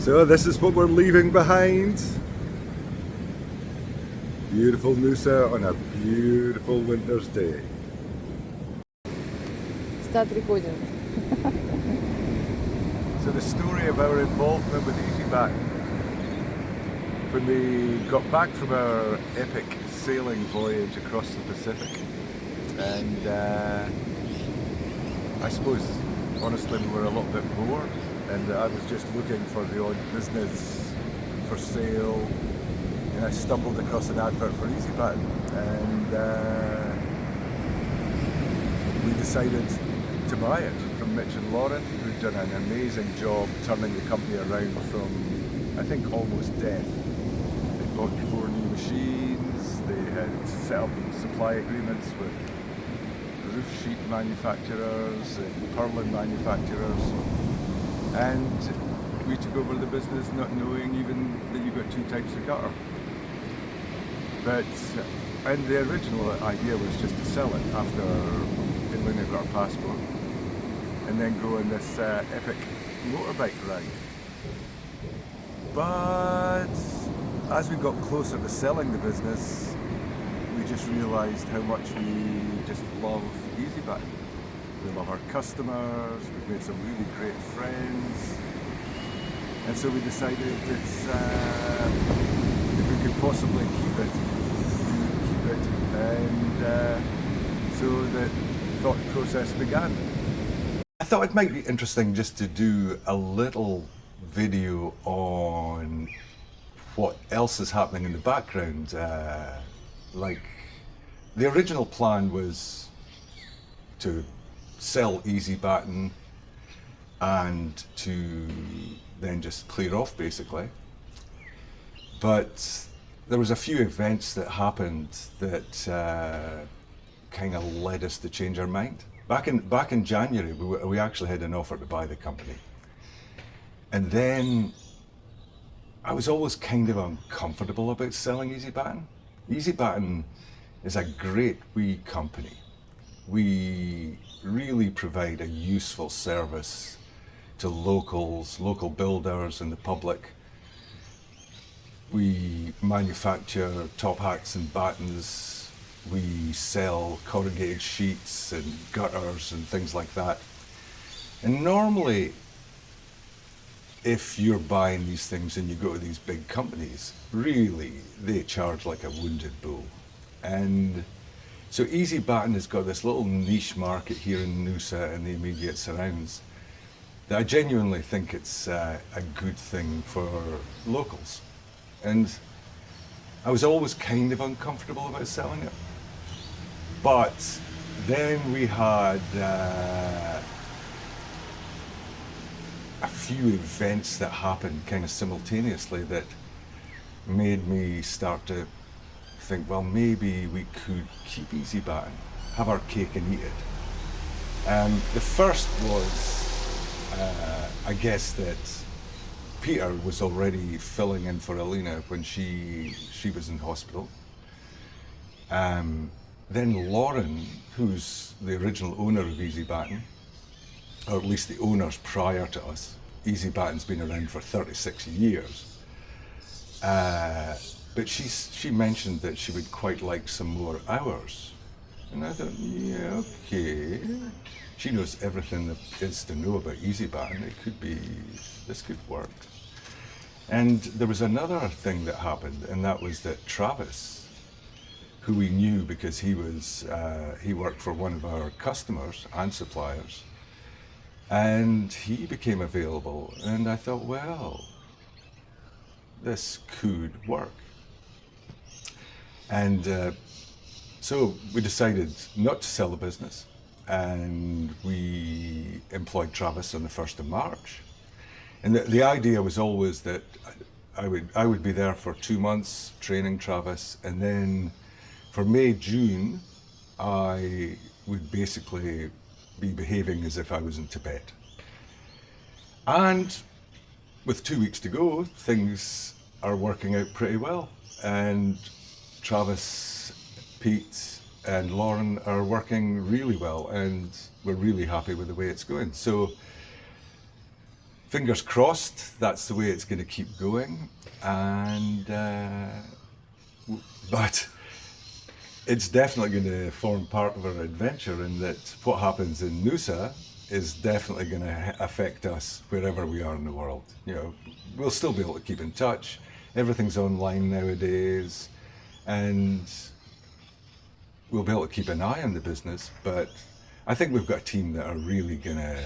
So this is what we're leaving behind. Beautiful Noosa on a beautiful winter's day. Start recording. So the story of our involvement with Ezi-Batten, when we got back from our epic sailing voyage across the Pacific, and I suppose honestly we were a little bit bored, and I was just looking for the odd business for sale, and I stumbled across an advert for Ezi-Batten, and we decided to buy it from Mitch and Lauren, who'd done an amazing job turning the company around from, I think, almost death. They bought 4 new machines, they had set up supply agreements with roof sheet manufacturers and purlin manufacturers, and we took over the business not knowing even that you got 2 types of gutter. And the original idea was just to sell it after when we got our passport, and then go on this epic motorbike ride. But as we got closer to selling the business, we just realised how much we just love Ezi-Batten. We love our customers, we've made some really great friends, and so we decided that if we could possibly keep it, we would keep it, and so the thought process began. I thought it might be interesting just to do a little video on what else is happening in the background. Like, the original plan was to sell Ezi-Batten and to then just clear off, basically. But there was a few events that happened that kind of led us to change our mind. Back in January, we actually had an offer to buy the company. And then I was always kind of uncomfortable about selling Ezi-Batten. Ezi-Batten is a great wee company. We really provide a useful service to locals, local builders and the public. We manufacture top hats and battens. We sell corrugated sheets and gutters and things like that. And normally, if you're buying these things and you go to these big companies, really, they charge like a wounded bull. And so Ezi-Batten has got this little niche market here in Noosa and the immediate surrounds that I genuinely think it's a good thing for locals. And I was always kind of uncomfortable about selling it. But then we had a few events that happened kind of simultaneously that made me start to think, well, maybe we could keep Ezi-Batten, have our cake and eat it. The first was, I guess, that Peter was already filling in for Alina when she was in hospital. Then Lauren, who's the original owner of Ezi-Batten, or at least the owners prior to us. Ezi-Batten's been around for 36 years. But she mentioned that she would quite like some more hours. And I thought, yeah, okay. She knows everything there is to know about Ezi-Batten. This could work. And there was another thing that happened, and that was that Travis, who we knew because he worked for one of our customers and suppliers, and he became available, and I thought, well, this could work. And so we decided not to sell the business, and we employed Travis on the 1st of March. And the idea was always that I would be there for 2 months training Travis, and then for May, June, I would basically be behaving as if I was in Tibet. And with 2 weeks to go, things are working out pretty well. And Travis, Pete, and Lauren are working really well, and we're really happy with the way it's going. So fingers crossed, that's the way it's going to keep going. And but it's definitely going to form part of our adventure, in that what happens in Noosa is definitely going to affect us wherever we are in the world. You know, we'll still be able to keep in touch. Everything's online nowadays, and we'll be able to keep an eye on the business. But I think we've got a team that are really going to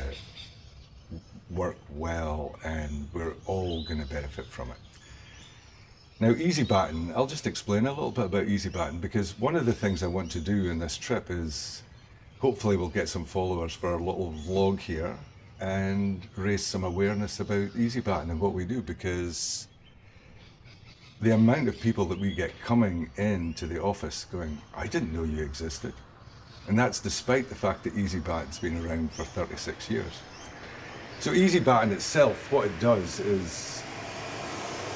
work well, and we're all going to benefit from it. Now, Ezi-Batten, I'll just explain a little bit about Ezi-Batten, because one of the things I want to do in this trip is hopefully we'll get some followers for our little vlog here and raise some awareness about Ezi-Batten and what we do, because the amount of people that we get coming into the office going, I didn't know you existed. And that's despite the fact that Ezi-Batten's been around for 36 years. So Ezi-Batten itself, what it does is,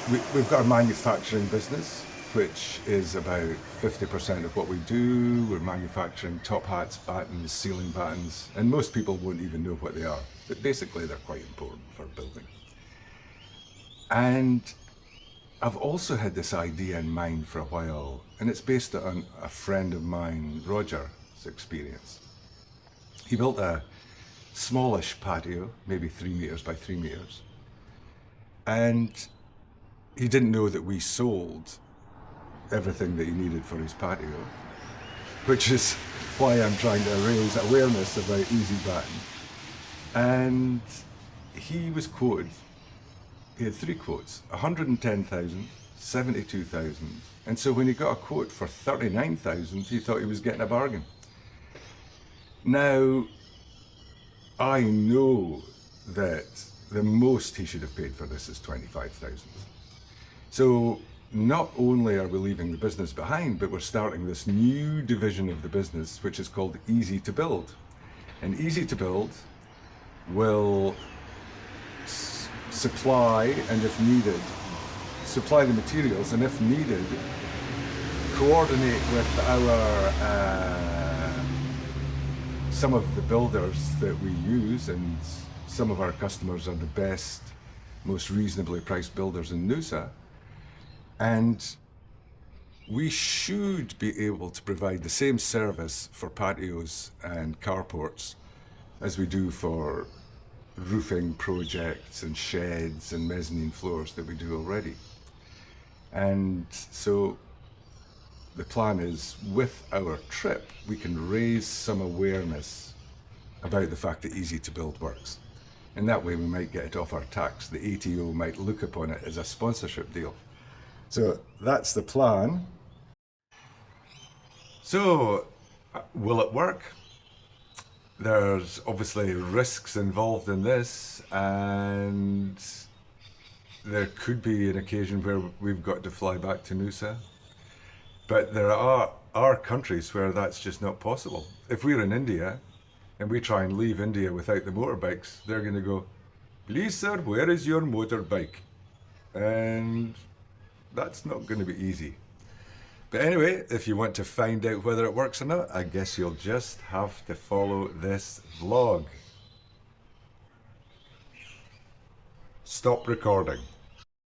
we've got a manufacturing business, which is about 50% of what we do. We're manufacturing top hats, battens, ceiling battens, and most people won't even know what they are, but basically they're quite important for building. And I've also had this idea in mind for a while, and it's based on a friend of mine, Roger's experience. He built a smallish patio, maybe 3 meters by 3 meters, and he didn't know that we sold everything that he needed for his patio, which is why I'm trying to raise awareness about Ezi-Batten. And he was quoted, he had 3 quotes, 110,000, 72,000. And so when he got a quote for 39,000, he thought he was getting a bargain. Now, I know that the most he should have paid for this is 25,000. So not only are we leaving the business behind, but we're starting this new division of the business, which is called Easy to Build. And Easy to Build will supply, and if needed, supply the materials, and if needed, coordinate with our some of the builders that we use, and some of our customers are the best, most reasonably priced builders in Noosa. And we should be able to provide the same service for patios and carports as we do for roofing projects and sheds and mezzanine floors that we do already. And so the plan is, with our trip, we can raise some awareness about the fact that Easy to Build works. And that way we might get it off our tax. The ATO might look upon it as a sponsorship deal. So that's the plan. So will it work? There's obviously risks involved in this, and there could be an occasion where we've got to fly back to Noosa. But there are countries where that's just not possible. If we're in India and we try and leave India without the motorbikes, they're going to go, please sir, where is your motorbike? And that's not going to be easy. But anyway, if you want to find out whether it works or not, I guess you'll just have to follow this vlog. Stop recording.